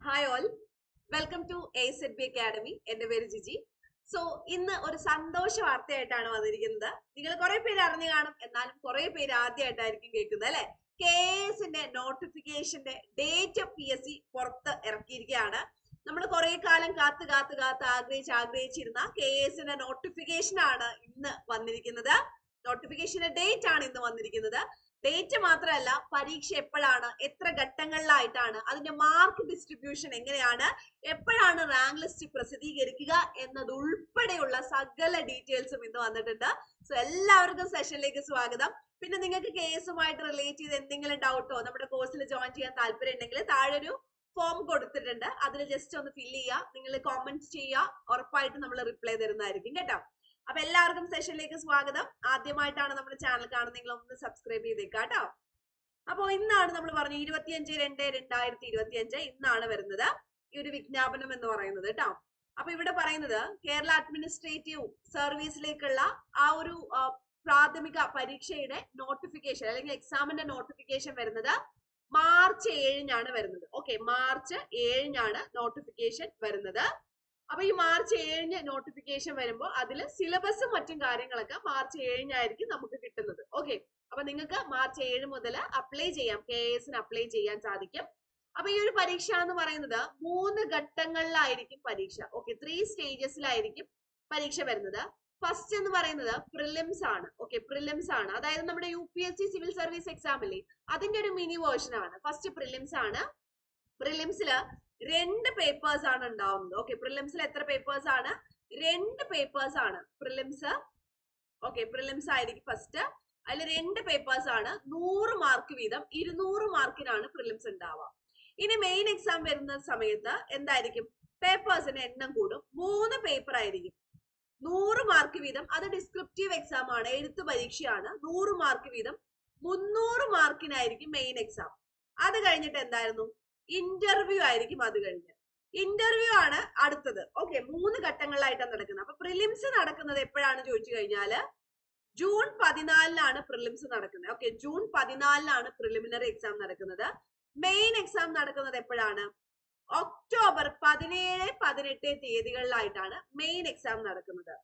Hi all, welcome to ASETB academy. എന്റെ പേര് Jiji. So ഇന്ന് ഒരു സന്തോഷ വാർത്തയായിട്ടാണ് വന്നിരിക്കുന്നത്. നിങ്ങൾ കുറെ പേര് അറിഞ്ഞു കാണും, എന്നാലും കുറെ പേര് ആദ്യമായിട്ടായിരിക്കും കേൾക്കുന്നത് അല്ലെ. KSന്റെ നോട്ടിഫിക്കേഷന്റെ ഡേറ്റ് PSC പുറത്ത് ഇറക്കിയിരിക്കുകയാണ്. നമ്മൾ കുറെ കാലം കാത്ത് ആഗ്രഹിച്ചിരുന്ന KSന്റെ നോട്ടിഫിക്കേഷൻ ആണ് ഇന്ന് വന്നിരിക്കുന്നത്. നോട്ടിഫിക്കേഷന്റെ ഡേറ്റ് ആണ് ഇന്ന് വന്നിരിക്കുന്നത്. ഡേറ്റ് മാത്രമല്ല, പരീക്ഷ എപ്പോഴാണ്, എത്ര ഘട്ടങ്ങളിലായിട്ടാണ്, അതിന്റെ മാർക്ക് ഡിസ്ട്രിബ്യൂഷൻ എങ്ങനെയാണ്, എപ്പോഴാണ് റാങ്ക് ലിസ്റ്റ് പ്രസിദ്ധീകരിക്കുക എന്നതുൾപ്പെടെയുള്ള സകല ഡീറ്റെയിൽസും ഇന്ന് വന്നിട്ടുണ്ട്. സോ എല്ലാവർക്കും സെഷനിലേക്ക് സ്വാഗതം. പിന്നെ നിങ്ങൾക്ക് KSുമായിട്ട് റിലേറ്റ് ചെയ്ത് എന്തെങ്കിലും ഡൗട്ടോ നമ്മുടെ കോഴ്സിൽ ജോയിൻ ചെയ്യാൻ താല്പര്യം ഉണ്ടെങ്കിൽ താഴെ ഒരു ഫോം കൊടുത്തിട്ടുണ്ട്. അതിൽ ജസ്റ്റ് ഒന്ന് ഫില്ല് ചെയ്യുക, നിങ്ങൾ കോമന്റ് ചെയ്യുക, ഉറപ്പായിട്ടും നമ്മൾ റിപ്ലൈ തരുന്നതായിരിക്കും കേട്ടോ. അപ്പൊ എല്ലാവർക്കും സെഷനിലേക്ക് സ്വാഗതം. ആദ്യമായിട്ടാണ് നമ്മുടെ ചാനൽ കാണുന്നെങ്കിൽ ഒന്ന് സബ്സ്ക്രൈബ് ചെയ്തേക്കാം കേട്ടോ. അപ്പൊ ഇന്നാണ് നമ്മൾ പറഞ്ഞു 25/2/2025 ഇന്നാണ് വരുന്നത് ഈ ഒരു വിജ്ഞാപനം എന്ന് പറയുന്നത് കേട്ടോ. അപ്പൊ ഇവിടെ പറയുന്നത് കേരള അഡ്മിനിസ്ട്രേറ്റീവ് സർവീസിലേക്കുള്ള ആ ഒരു പ്രാഥമിക പരീക്ഷയുടെ നോട്ടിഫിക്കേഷൻ അല്ലെങ്കിൽ എക്സാമിന്റെ നോട്ടിഫിക്കേഷൻ വരുന്നത് മാർച്ച് 7-നാണ് വരുന്നത്. ഓക്കെ, മാർച്ച് 7-നാണ് നോട്ടിഫിക്കേഷൻ വരുന്നത്. അപ്പൊ ഈ മാർച്ച് 7-ന് നോട്ടിഫിക്കേഷൻ വരുമ്പോൾ അതിൽ സിലബസും മറ്റും കാര്യങ്ങളൊക്കെ മാർച്ച് 7-നായിരിക്കും നമുക്ക് കിട്ടുന്നത്. ഓക്കെ, അപ്പൊ നിങ്ങൾക്ക് മാർച്ച് 7 മുതൽ അപ്ലൈ ചെയ്യാം, KSന് അപ്ലൈ ചെയ്യാൻ സാധിക്കും. അപ്പൊ ഈ ഒരു പരീക്ഷ എന്ന് പറയുന്നത് 3 ഘട്ടങ്ങളിലായിരിക്കും പരീക്ഷ. ഓക്കെ, 3 സ്റ്റേജസിലായിരിക്കും പരീക്ഷ വരുന്നത്. ഫസ്റ്റ് എന്ന് പറയുന്നത് പ്രിലിംസ് ആണ്. ഓക്കെ, പ്രിലിംസ് ആണ്, അതായത് നമ്മുടെ UPSC സിവിൽ സർവീസ് എക്സാം ഇല്ലേ, അതിന്റെ ഒരു മിനി വേർഷൻ ആണ്. ഫസ്റ്റ് പ്രിലിംസ് ആണ്. പ്രിലിംസില് 2 പേപ്പേഴ്സ് ആണ് ഉണ്ടാവുന്നത്. ഓക്കെ, പ്രിലിംസിൽ എത്ര പേപ്പേഴ്സ് ആണ്? 2 പേപ്പേഴ്സ് ആണ് പ്രിലിംസ്. ഓക്കെ, പ്രിലിംസ് ആയിരിക്കും ഫസ്റ്റ്. അതിൽ 2 പേപ്പേഴ്സ് ആണ്, 100 മാർക്ക് വീതം, 200 മാർക്കിനാണ് പ്രിലിംസ് ഉണ്ടാവുക. ഇനി മെയിൻ എക്സാം വരുന്ന സമയത്ത് എന്തായിരിക്കും? പേപ്പേഴ്സിന്റെ എണ്ണം കൂടും, 3 പേപ്പർ ആയിരിക്കും, 100 മാർക്ക് വീതം. അത് ഡിസ്ക്രിപ്റ്റീവ് എക്സാം ആണ്, എഴുത്ത് പരീക്ഷയാണ്. 100 മാർക്ക് വീതം, 300 മാർക്കിനായിരിക്കും മെയിൻ എക്സാം. അത് കഴിഞ്ഞിട്ട് എന്തായിരുന്നു? ഇന്റർവ്യൂ ആയിരിക്കും. അത് കഴിഞ്ഞ് ഇന്റർവ്യൂ ആണ് അടുത്തത്. ഓക്കെ, 3 ഘട്ടങ്ങളിലായിട്ടാണ് നടക്കുന്നത്. അപ്പൊ പ്രിലിംസ് നടക്കുന്നത് എപ്പോഴാണ് ചോദിച്ചു കഴിഞ്ഞാല് ജൂൺ 14-നാണ് പ്രിലിംസ് നടക്കുന്നത്. ഓക്കെ, ജൂൺ 14-നാണ് പ്രിലിമിനറി എക്സാം നടക്കുന്നത്. മെയിൻ എക്സാം നടക്കുന്നത് എപ്പോഴാണ്? ഒക്ടോബർ 17, 18 തീയതികളിലായിട്ടാണ് മെയിൻ എക്സാം നടക്കുന്നത്.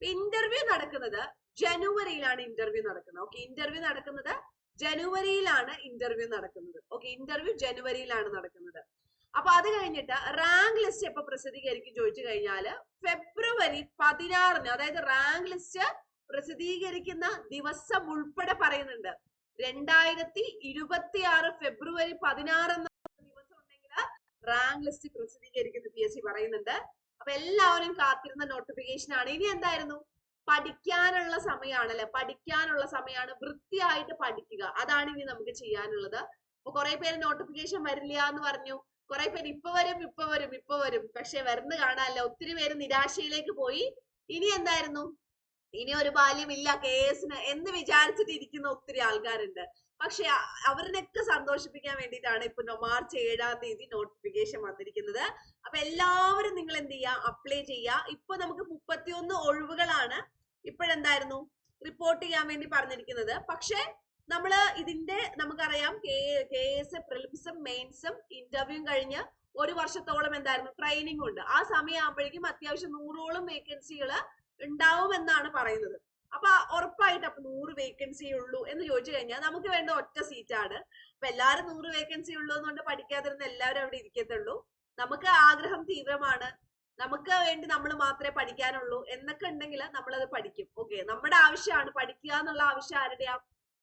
ഇന്റർവ്യൂ നടക്കുന്നത് ജനുവരിയിലാണ് ഇന്റർവ്യൂ നടക്കുന്നത്. ഓക്കെ, ഇന്റർവ്യൂ നടക്കുന്നത് ജനുവരിയിലാണ് ഇന്റർവ്യൂ നടക്കുന്നത്. ഓക്കെ, ഇന്റർവ്യൂ ജനുവരിയിലാണ് നടക്കുന്നത്. അപ്പൊ അത് കഴിഞ്ഞിട്ട് റാങ്ക് ലിസ്റ്റ് എപ്പോ പ്രസിദ്ധീകരിക്കും ചോദിച്ചു കഴിഞ്ഞാല് ഫെബ്രുവരി 16-ന്, അതായത് റാങ്ക് ലിസ്റ്റ് പ്രസിദ്ധീകരിക്കുന്ന ദിവസം ഉൾപ്പെടെ പറയുന്നുണ്ട്. 2026 ഫെബ്രുവരി 16 എന്ന ദിവസം ഉണ്ടെങ്കിൽ റാങ്ക് ലിസ്റ്റ് പ്രസിദ്ധീകരിക്കുന്ന PSC പറയുന്നുണ്ട്. അപ്പൊ എല്ലാവരും കാത്തിരുന്ന നോട്ടിഫിക്കേഷൻ ആണ്. ഇനി എന്തായിരുന്നു? പഠിക്കാനുള്ള സമയമാണല്ലേ, പഠിക്കാനുള്ള സമയമാണ്. വൃത്തിയായിട്ട് പഠിക്കുക, അതാണ് ഇനി നമുക്ക് ചെയ്യാനുള്ളത്. അപ്പൊ കുറെ പേര് നോട്ടിഫിക്കേഷൻ വരില്ല എന്ന് പറഞ്ഞു, കുറെ പേര് ഇപ്പൊ വരും, പക്ഷെ വരുന്ന കാണാനല്ല. ഒത്തിരി പേര് നിരാശയിലേക്ക് പോയി. ഇനി എന്തായിരുന്നു? ഇനി ഒരു ബാല്യമില്ല KSന് എന്ന് വിചാരിച്ചിട്ട് ഇരിക്കുന്ന ഒത്തിരി ആൾക്കാരുണ്ട്. പക്ഷെ അവരിനൊക്കെ സന്തോഷിപ്പിക്കാൻ വേണ്ടിയിട്ടാണ് ഇപ്പൊ മാർച്ച് 7-ാം തീയതി നോട്ടിഫിക്കേഷൻ വന്നിരിക്കുന്നത്. അപ്പൊ എല്ലാവരും നിങ്ങൾ എന്ത് ചെയ്യുക? അപ്ലൈ ചെയ്യുക. ഇപ്പൊ നമുക്ക് 31 ഒഴിവുകളാണ് ഇപ്പോഴെന്തായിരുന്നു റിപ്പോർട്ട് ചെയ്യാൻ വേണ്ടി പറഞ്ഞിരിക്കുന്നത്. പക്ഷെ നമ്മള് ഇതിന്റെ നമുക്കറിയാം KS പ്രിലിംസും മെയിൻസും ഇന്റർവ്യൂവും കഴിഞ്ഞ് 1 വർഷത്തോളം എന്തായിരുന്നു ട്രെയിനിങ് ഉണ്ട്. ആ സമയമാകുമ്പോഴേക്കും അത്യാവശ്യം 100ഓളം വേക്കൻസികൾ ഉണ്ടാവുമെന്നാണ് പറയുന്നത്. അപ്പൊ ഉറപ്പായിട്ട് അപ്പൊ 100 വേക്കൻസി ഉള്ളൂ എന്ന് ചോദിച്ചു കഴിഞ്ഞാൽ നമുക്ക് വേണ്ട ഒറ്റ സീറ്റാണ്. അപ്പൊ എല്ലാരും 100 വേക്കൻസി ഉള്ളൂ എന്നുകൊണ്ട് പഠിക്കാതിരുന്ന എല്ലാവരും അവിടെ ഇരിക്കത്തുള്ളൂ. നമുക്ക് ആഗ്രഹം തീവ്രമാണ്, നമുക്ക് വേണ്ടി നമ്മൾ മാത്രമേ പഠിക്കാനുള്ളൂ എന്നൊക്കെ ഉണ്ടെങ്കിൽ നമ്മളത് പഠിക്കും. ഓക്കെ, നമ്മുടെ ആവശ്യമാണ് പഠിക്കുക എന്നുള്ള ആവശ്യം ആരുടെയാ?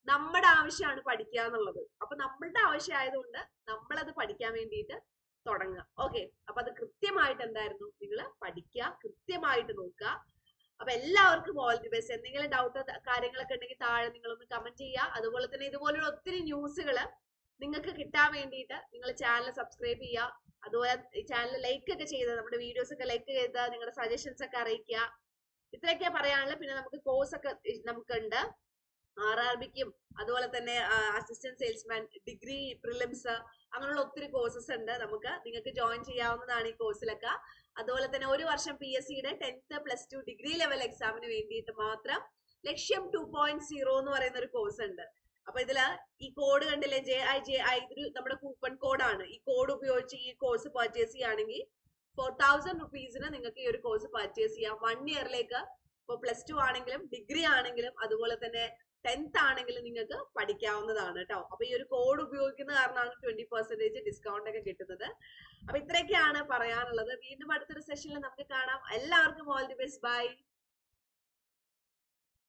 നമ്മുടെ ആവശ്യമാണ് പഠിക്കുക എന്നുള്ളത്. അപ്പൊ നമ്മളുടെ ആവശ്യം ആയതുകൊണ്ട് നമ്മളത് പഠിക്കാൻ വേണ്ടിയിട്ട് തുടങ്ങുക. ഓക്കെ, അപ്പൊ അത് കൃത്യമായിട്ട് എന്തായിരുന്നു? നിങ്ങൾ പഠിക്കുക, കൃത്യമായിട്ട് നോക്കുക. അപ്പൊ എല്ലാവർക്കും ഓൾ ദി ബെസ്റ്റ്. എന്തെങ്കിലും ഡൗട്ടോ കാര്യങ്ങളൊക്കെ ഉണ്ടെങ്കിൽ താഴെ നിങ്ങളൊന്ന് കമന്റ് ചെയ്യുക. അതുപോലെ തന്നെ ഇതുപോലുള്ള ഒത്തിരി ന്യൂസുകൾ നിങ്ങൾക്ക് കിട്ടാൻ വേണ്ടിയിട്ട് നിങ്ങൾ ചാനൽ സബ്സ്ക്രൈബ് ചെയ്യുക. അതുപോലെ ചാനൽ ലൈക്ക് ഒക്കെ ചെയ്ത് നമ്മുടെ വീഡിയോസ് ഒക്കെ ലൈക്ക് ചെയ്ത് നിങ്ങളുടെ സജഷൻസ് ഒക്കെ അറിയിക്കുക. ഇത്രയൊക്കെ പറയാനുള്ളത്. പിന്നെ നമുക്ക് കോഴ്സ് ഒക്കെ നമുക്കുണ്ട്, RRBക്കും അതുപോലെ തന്നെ അസിസ്റ്റന്റ് സെയിൽസ്മാൻ, ഡിഗ്രി പ്രിലിംസ്, അങ്ങനെയുള്ള ഒത്തിരി കോഴ്സസ് ഉണ്ട്. നിങ്ങൾക്ക് ജോയിൻ ചെയ്യാവുന്നതാണ് ഈ കോഴ്സിലൊക്കെ. അതുപോലെ തന്നെ 1 വർഷം PSCയുടെ 10th +2 ഡിഗ്രി ലെവൽ എക്സാമിന് വേണ്ടിയിട്ട് മാത്രം ലക്ഷ്യം 2.0 എന്ന് പറയുന്ന ഒരു കോഴ്സ് ഉണ്ട്. അപ്പൊ ഇതില് ഈ കോഡ് കണ്ടില്ലേ, JI ഇതൊരു നമ്മുടെ കൂപ്പൺ കോഡാണ്. ഈ കോഡ് ഉപയോഗിച്ച് ഈ കോഴ്സ് പർച്ചേസ് ചെയ്യുകയാണെങ്കിൽ 4000 റുപ്പീസിന് നിങ്ങൾക്ക് ഈ ഒരു കോഴ്സ് പർച്ചേസ് ചെയ്യാം. 1 ഇയറിലേക്ക്. ഇപ്പൊ +2 ആണെങ്കിലും ഡിഗ്രി ആണെങ്കിലും അതുപോലെ തന്നെ 10th ആണെങ്കിലും നിങ്ങൾക്ക് പഠിക്കാവുന്നതാണ് കേട്ടോ. അപ്പൊ ഈ ഒരു കോഡ് ഉപയോഗിക്കുന്ന കാരണമാണ് 20% ഡിസ്കൗണ്ട് ഒക്കെ കിട്ടുന്നത്. അപ്പൊ ഇത്രയൊക്കെയാണ് പറയാനുള്ളത്. വീണ്ടും അടുത്തൊരു സെഷനിൽ നമുക്ക് കാണാം. എല്ലാവർക്കും ഓൾ ദി ബെസ്റ്റ്. ബൈ.